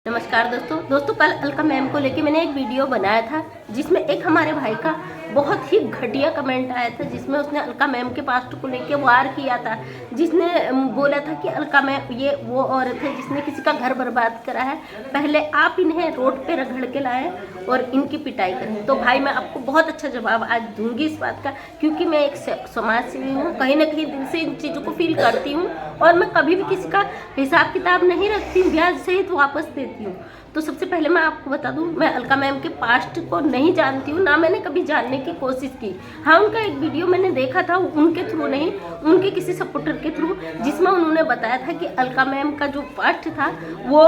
नमस्कार दोस्तों कल अलका मैम को लेके मैंने एक वीडियो बनाया था जिसमें एक हमारे भाई का बहुत ही घटिया कमेंट आया था, जिसमें उसने अलका मैम के पास्ट को लेके वार किया था, जिसने बोला था कि अलका मैम ये वो औरत है जिसने किसी का घर बर्बाद करा है, पहले आप इन्हें रोड पे रगड़ के लाएं और इनकी पिटाई करें। तो भाई मैं आपको बहुत अच्छा जवाब आज दूंगी इस बात का, क्योंकि मैं एक समाज सेवी हूँ, कहीं ना कहीं दिल से इन चीज़ों को फील करती हूँ और मैं कभी भी किसी का हिसाब किताब नहीं रखती हूँ, ब्याज सहित वापस देती हूँ। तो सबसे पहले मैं आपको बता दूं, मैं अलका मैम के पास्ट को नहीं जानती हूँ, ना मैंने कभी जानने की कोशिश की। हाँ, उनका एक वीडियो मैंने देखा था, उनके थ्रू नहीं, उनके किसी सपोर्टर के थ्रू, जिसमें उन्होंने बताया था कि अलका मैम का जो पास्ट था वो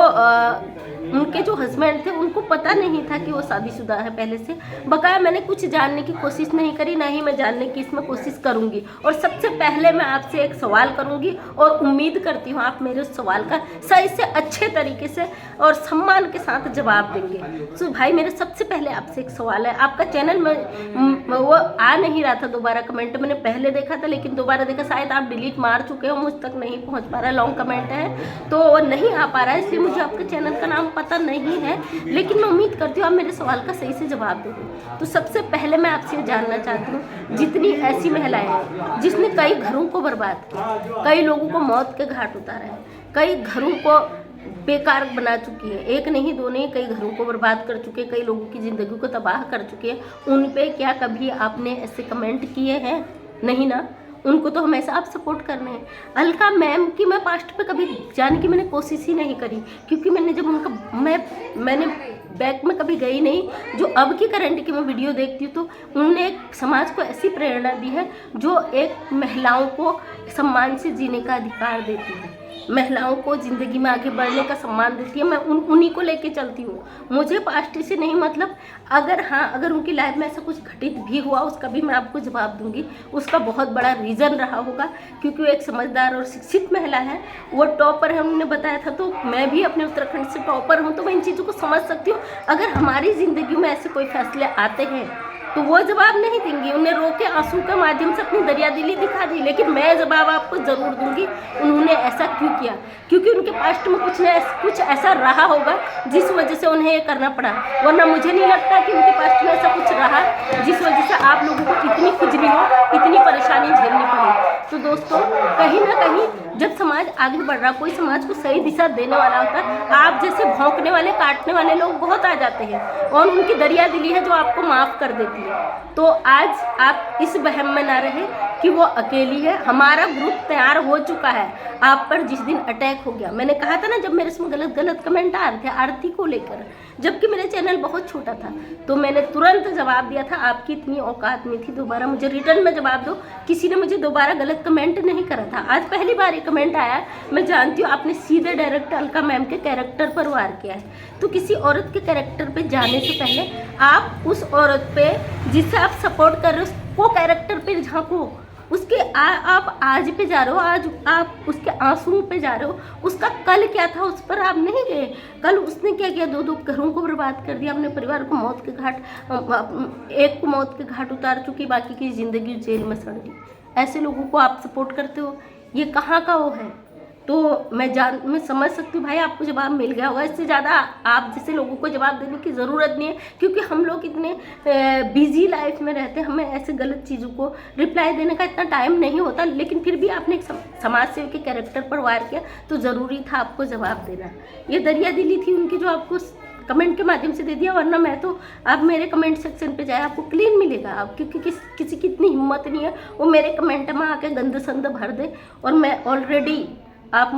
उनके जो हस्बैंड थे उनको पता नहीं था कि वो शादीशुदा है पहले से। बकाया मैंने कुछ जानने की कोशिश नहीं करी, ना ही मैं जानने की इसमें कोशिश करूँगी। और सबसे पहले मैं आपसे एक सवाल करूँगी और उम्मीद करती हूँ आप मेरे उस सवाल का सही से अच्छे तरीके से और सम्मान के साथ जवाब देंगे। तो भाई मेरे सबसे पहले आपसे एक सवाल है, आपका चैनल में वो आ नहीं रहा था दोबारा कमेंट, मैंने पहले देखा था लेकिन दोबारा देखा, शायद आप डिलीट मार चुके हो, मुझ तक नहीं पहुंच पा रहा, लॉन्ग कमेंट है तो वो नहीं आ पा रहा है, इसलिए मुझे आपके चैनल का नाम पता नहीं है, लेकिन मैं उम्मीद करती हूँ आप मेरे सवाल का सही से जवाब दोगे। तो सबसे पहले मैं आपसे जानना चाहती हूँ, जितनी ऐसी महिलाएं हैं जिसने कई घरों को बर्बाद किया, कई लोगों को मौत के घाट उतारा है, कई घरों को बेकार बना चुकी है, एक नहीं दो नहीं, कई घरों को बर्बाद कर चुके हैं, कई लोगों की ज़िंदगी को तबाह कर चुके हैं, उन पे क्या कभी आपने ऐसे कमेंट किए हैं? नहीं ना, उनको तो हमेशा आप सपोर्ट कर रहे हैं। अलका मैम की मैं पास्ट पे कभी जानने की मैंने कोशिश ही नहीं करी, क्योंकि मैंने जब उनका मैंने बैक में कभी गई नहीं। जो अब की करंट की मैं वीडियो देखती हूँ तो उन्होंने एक समाज को ऐसी प्रेरणा दी है जो एक महिलाओं को सम्मान से जीने का अधिकार देती है, महिलाओं को ज़िंदगी में आगे बढ़ने का सम्मान देती है। मैं उन्हीं को लेके चलती हूँ, मुझे पास्ट से नहीं मतलब। अगर उनकी लाइफ में ऐसा कुछ घटित भी हुआ उसका भी मैं आपको जवाब दूंगी। उसका बहुत बड़ा रीज़न रहा होगा, क्योंकि वो एक समझदार और शिक्षित महिला है, वो टॉपर है, उन्होंने बताया था। तो मैं भी अपने उत्तराखंड से टॉपर हूँ, तो मैं इन चीज़ों को समझ सकती हूँ। अगर हमारी ज़िंदगी में ऐसे कोई फैसले आते हैं तो वो जवाब नहीं देंगी, उन्हें रो के आंसू के माध्यम से अपनी दरियादिली दिखा दी, लेकिन मैं जवाब आपको ज़रूर दूंगी उन्होंने ऐसा क्यों किया, क्योंकि उनके पास्ट में कुछ ऐसा रहा होगा जिस वजह से उन्हें ये करना पड़ा, वरना मुझे नहीं लगता कि उनके पास्ट में ऐसा कुछ रहा जिस वजह से आप लोगों को इतनी खुजली हो, इतनी परेशानी झेलनी पड़ी। तो दोस्तों, कहीं ना कहीं जब समाज आगे बढ़ रहा, कोई समाज को सही दिशा देने वाला होता है, आप जैसे भौंकने वाले काटने वाले लोग बहुत आ जाते हैं और उनकी दरिया दिली है जो आपको माफ़ कर देती है। तो आज आप इस वहम में ना रहे कि वो अकेली है, हमारा ग्रुप तैयार हो चुका है आप पर। जिस दिन अटैक हो गया, मैंने कहा था ना, जब मेरे इसमें गलत कमेंट आ रहे थे आरती को लेकर, जबकि मेरा चैनल बहुत छोटा था, तो मैंने तुरंत जवाब दिया था। आपकी इतनी औकात नहीं थी दोबारा मुझे रिटर्न में जवाब दो, किसी ने मुझे दोबारा गलत कमेंट नहीं करा था। आज पहली बार ये कमेंट आया, मैं जानती हूँ आपने सीधे डायरेक्ट अलका मैम के कैरेक्टर पर वार किया है। तो किसी औरत के कैरेक्टर पे जाने से पहले आप उस औरत पे जिसे आप सपोर्ट कर रहे हो वो कैरेक्टर पे झांको, उसके आप आज पे जा रहे हो, आज आप उसके आंसुओं पे जा रहे हो, उसका कल क्या था उस पर आप नहीं गए। कल उसने क्या किया, दो घरों को बर्बाद कर दिया, अपने परिवार को मौत के घाट, एक को मौत के घाट उतार चुकी, बाकी की ज़िंदगी जेल में सड़ गई। ऐसे लोगों को आप सपोर्ट करते हो, ये कहाँ का वो है? तो मैं समझ सकती हूँ भाई, आपको जवाब मिल गया होगा। इससे ज़्यादा आप जैसे लोगों को जवाब देने की ज़रूरत नहीं है, क्योंकि हम लोग इतने बिजी लाइफ में रहते हैं, हमें ऐसे गलत चीज़ों को रिप्लाई देने का इतना टाइम नहीं होता। लेकिन फिर भी आपने एक समाज सेवी के कैरेक्टर पर वार किया, तो ज़रूरी था आपको जवाब देना। ये दरिया दिली थी उनकी जो आपको कमेंट के माध्यम से दे दिया, वरना मैं तो आप मेरे कमेंट सेक्शन पे जाए आपको क्लीन मिलेगा। आप क्योंकि किसी की इतनी हिम्मत नहीं है वो मेरे कमेंट में आके गंद संद भर दे। और मैं ऑलरेडी, आप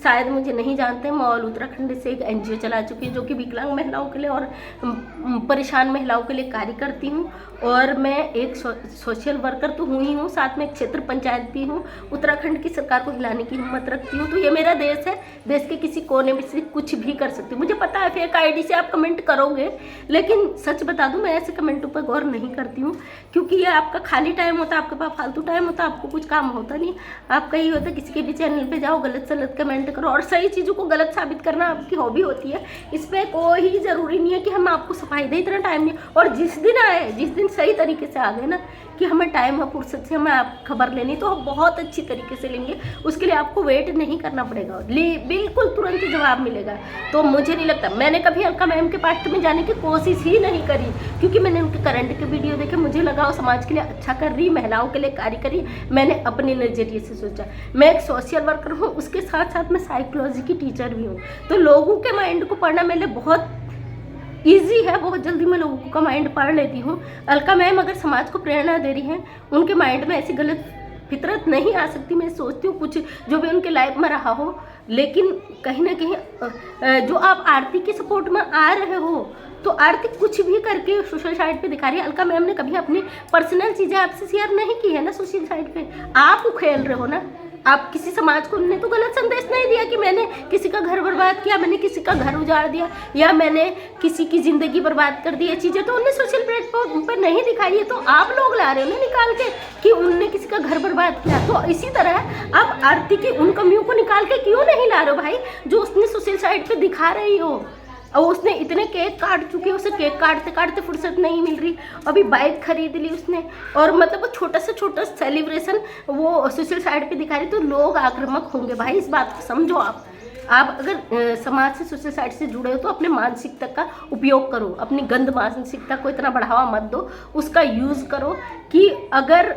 शायद मुझे नहीं जानते, मैं ऑल उत्तराखंड से एक एनजीओ चला चुकी हूँ जो कि विकलांग महिलाओं के लिए और परेशान महिलाओं के लिए कार्य करती हूँ। और मैं एक सोशल वर्कर तो हुई हूँ, साथ में एक क्षेत्र पंचायत भी हूँ। उत्तराखंड की सरकार को हिलाने की हिम्मत रखती हूँ। तो ये मेरा देश है, देश के किसी कोने में से कुछ भी कर सकती हूँ। मुझे पता है फेक आईडी से आप कमेंट करोगे, लेकिन सच बता दूँ मैं ऐसे कमेंटों पर गौर नहीं करती हूँ, क्योंकि ये आपका खाली टाइम होता है, आपके पास फालतू टाइम होता है, आपको कुछ काम होता नहीं। आपका ये होता है किसी के भी चैनल पर जाओ, गलत से गलत कमेंट करो, और सही चीज़ों को गलत साबित करना आपकी हॉबी होती है। इसमें कोई ज़रूरी नहीं है कि हम आपको सफाई दें, इतना टाइम नहीं। और जिस दिन सही तरीके से आ गए ना कि हमें टाइम है फुर्सत से हमें आप खबर लेनी, तो हम बहुत अच्छी तरीके से लेंगे। उसके लिए आपको वेट नहीं करना पड़ेगा, बिल्कुल तुरंत जवाब मिलेगा। तो मुझे नहीं लगता, मैंने कभी अलका मैम के पास्ट में जाने की कोशिश ही नहीं करी, क्योंकि मैंने उनके करंट के वीडियो देखे, मुझे लगा वो समाज के लिए अच्छा कर रही, महिलाओं के लिए कार्य करी। मैंने अपने नज़रिए से सोचा, मैं एक सोशल वर्कर हूँ, उसके साथ साथ मैं साइकोलॉजी की टीचर भी हूँ, तो लोगों के माइंड को पढ़ना मेरे लिए बहुत ईजी है, बहुत जल्दी मैं लोगों का माइंड पढ़ लेती हूँ। अलका मैम अगर समाज को प्रेरणा दे रही हैं, उनके माइंड में ऐसी गलत फितरत नहीं आ सकती। मैं सोचती हूँ कुछ जो भी उनके लाइफ में रहा हो, लेकिन कहीं ना कहीं जो आप आरती के सपोर्ट में आ रहे हो, तो आरती कुछ भी करके सोशल साइट पे दिखा रही है। अलका मैम ने कभी अपनी पर्सनल चीज़ें आपसे शेयर नहीं की है ना सोशल साइट पे, आप खेल रहे हो ना। आप किसी समाज को, उन्होंने तो गलत संदेश नहीं दिया कि मैंने किसी का घर बर्बाद किया, मैंने किसी का घर उजाड़ दिया, या मैंने किसी की ज़िंदगी बर्बाद कर दी। ये चीज़ें तो उन्होंने सोशल प्लेटफॉर्म पर नहीं दिखाई है, तो आप लोग ला रहे हो ना निकाल के कि उनने किसी का घर बर्बाद किया। तो इसी तरह आप आरती की उन कमियों को निकाल के क्यों नहीं ला रहे हो भाई, जो उसने सोशल साइट पर दिखा रही हो। और उसने इतने केक काट चुके हैं, उसे केक काटते काटते फुर्सत नहीं मिल रही। अभी बाइक खरीद ली उसने, और मतलब वो छोटा से छोटा सेलिब्रेशन वो सोशल साइट पे दिखा रही, तो लोग आक्रामक होंगे भाई, इस बात को समझो। आप अगर समाज से सोशल साइट से जुड़े हो तो अपने मानसिकता का उपयोग करो, अपनी गंद मानसिकता को इतना बढ़ावा मत दो, उसका यूज़ करो कि अगर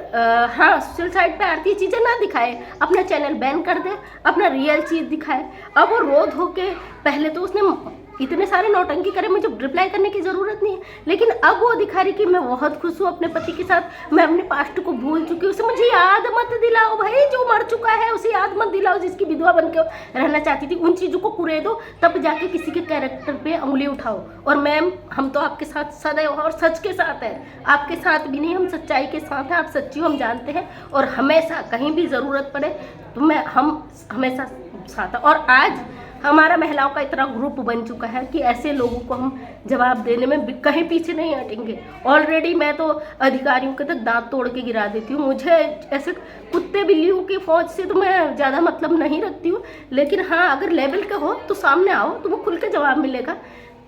हाँ सोशल साइट पे आरती चीज़ें ना दिखाए, अपना चैनल बैन कर दे, अपना रियल चीज़ दिखाए। अब वो रो धो के, पहले तो उसने इतने सारे नौटंकी करे, मुझे रिप्लाई करने की ज़रूरत नहीं है, लेकिन अब वो दिखा रही कि मैं बहुत खुश हूँ अपने पति के साथ, मैं अपने पास्ट को भूल चुकी हूँ, उसे मुझे याद मत दिलाओ भाई, जो मर चुका है उसे याद मत दिलाओ, जिसकी विधवा बन के रहना चाहती थी। उन चीज़ों को कुरे दो, तब जाके किसी के कैरेक्टर पे उंगली उठाओ। और मैम, हम तो आपके साथ सदैव और सच के साथ हैं, आपके साथ भी नहीं, हम सच्चाई के साथ हैं। आप सच्ची हो, हम जानते हैं, और हमेशा कहीं भी ज़रूरत पड़े तो हम हमेशा साथ हैं। और आज हमारा महिलाओं का इतना ग्रुप बन चुका है कि ऐसे लोगों को हम जवाब देने में कहीं पीछे नहीं हटेंगे। ऑलरेडी मैं तो अधिकारियों के तक दांत तोड़ के गिरा देती हूँ। मुझे ऐसे कुत्ते बिल्लियों की फौज से तो मैं ज़्यादा मतलब नहीं रखती हूँ, लेकिन हाँ अगर लेवल के हो तो सामने आओ, तुम्हें खुल के जवाब मिलेगा।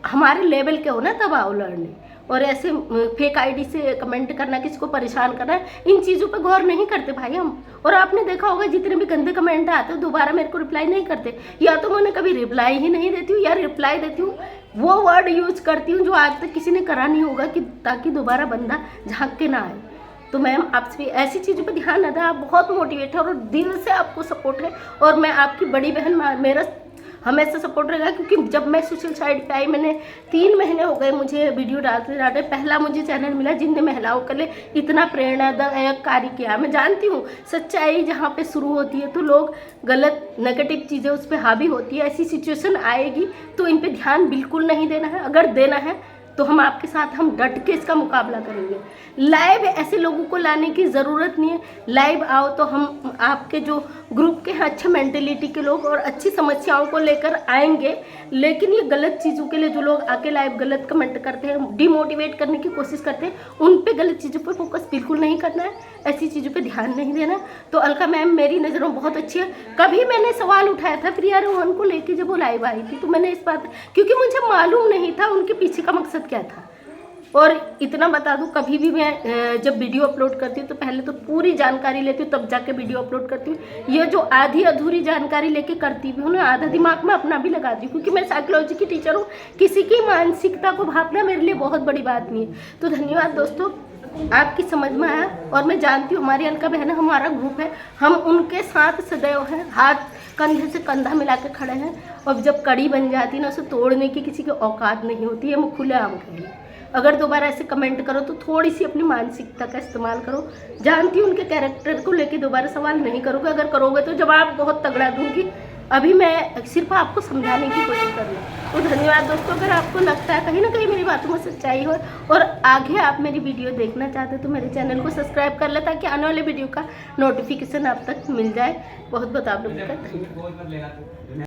हमारे लेवल के हो ना, तब आओ लड़ने। और ऐसे फेक आईडी से कमेंट करना, किसी को परेशान करना, इन चीज़ों पे गौर नहीं करते भाई हम। और आपने देखा होगा जितने भी गंदे कमेंट आते हैं दोबारा मेरे को रिप्लाई नहीं करते, या तो मैं उन्हें कभी रिप्लाई ही नहीं देती हूँ, या रिप्लाई देती हूँ वो वर्ड यूज करती हूँ जो आज तक किसी ने करा नहीं होगा, कि ताकि दोबारा बंदा झाँक के ना आए। तो मैम, आपसे भी ऐसी चीज़ों पर ध्यान न दें। आप बहुत मोटिवेट है और दिल से आपको सपोर्ट है, और मैं आपकी बड़ी बहन, मेरा हमेशा सपोर्ट रहेगा। क्योंकि जब मैं सोशल साइट पे आई, मैंने 3 महीने हो गए मुझे वीडियो डालते डालते, पहला मुझे चैनल मिला जिनने महिलाओं के लिए इतना प्रेरणादायक कार्य किया। मैं जानती हूँ सच्चाई जहाँ पे शुरू होती है तो लोग गलत नेगेटिव चीज़ें उस पर हावी होती है। ऐसी सिचुएशन आएगी तो इन पर ध्यान बिल्कुल नहीं देना है। अगर देना है तो हम आपके साथ, हम डट के इसका मुकाबला करेंगे। लाइव ऐसे लोगों को लाने की ज़रूरत नहीं है, लाइव आओ तो हम आपके जो ग्रुप के हैं अच्छे मेंटेलिटी के लोग और अच्छी समस्याओं को लेकर आएंगे। लेकिन ये गलत चीज़ों के लिए जो लोग आके लाइव गलत कमेंट करते हैं, डिमोटिवेट करने की कोशिश करते हैं, उन पे गलत चीज़ों पर फोकस बिल्कुल नहीं करना है, ऐसी चीज़ों पे ध्यान नहीं देना। तो अलका मैम मेरी नज़रों में बहुत अच्छी है। कभी मैंने सवाल उठाया था प्रिया रोहन को लेके जब वो लाइव आई थी, तो मैंने इस बात, क्योंकि मुझे मालूम नहीं था उनके पीछे का मकसद क्या था। और इतना बता दूं, कभी भी मैं जब वीडियो अपलोड करती हूँ तो पहले तो पूरी जानकारी लेती हूँ, तब जाके वीडियो अपलोड करती हूँ। ये जो आधी अधूरी जानकारी लेके करती भी हूँ ना, आधा दिमाग में अपना भी लगाती हूँ, क्योंकि मैं साइकोलॉजी की टीचर हूँ। किसी की मानसिकता को भापना मेरे लिए बहुत बड़ी बात नहीं है। तो धन्यवाद दोस्तों, आपकी समझ में आया। और मैं जानती हूँ हमारी अलका बहन, हमारा ग्रुप है, हम उनके साथ सदैव हैं, हाथ कंधे से कंधा मिला के खड़े हैं। और जब कड़ी बन जाती है ना, उसे तोड़ने की किसी की औकात नहीं होती है। मैं खुलेआम कह रही, अगर दोबारा ऐसे कमेंट करो तो थोड़ी सी अपनी मानसिकता का इस्तेमाल करो। जानती हूँ उनके कैरेक्टर को लेके दोबारा सवाल नहीं करोगे, अगर करोगे तो जवाब बहुत तगड़ा दूंगी। अभी मैं सिर्फ आपको समझाने की कोशिश कर रही हूँ। तो धन्यवाद दोस्तों। अगर आपको लगता है कहीं ना कहीं मेरी बातों में सच्चाई हो और आगे आप मेरी वीडियो देखना चाहते तो मेरे चैनल को सब्सक्राइब कर ले, ताकि आने वाले वीडियो का नोटिफिकेशन आप तक मिल जाए। बहुत बहुत आप लोगों का धन्यवाद।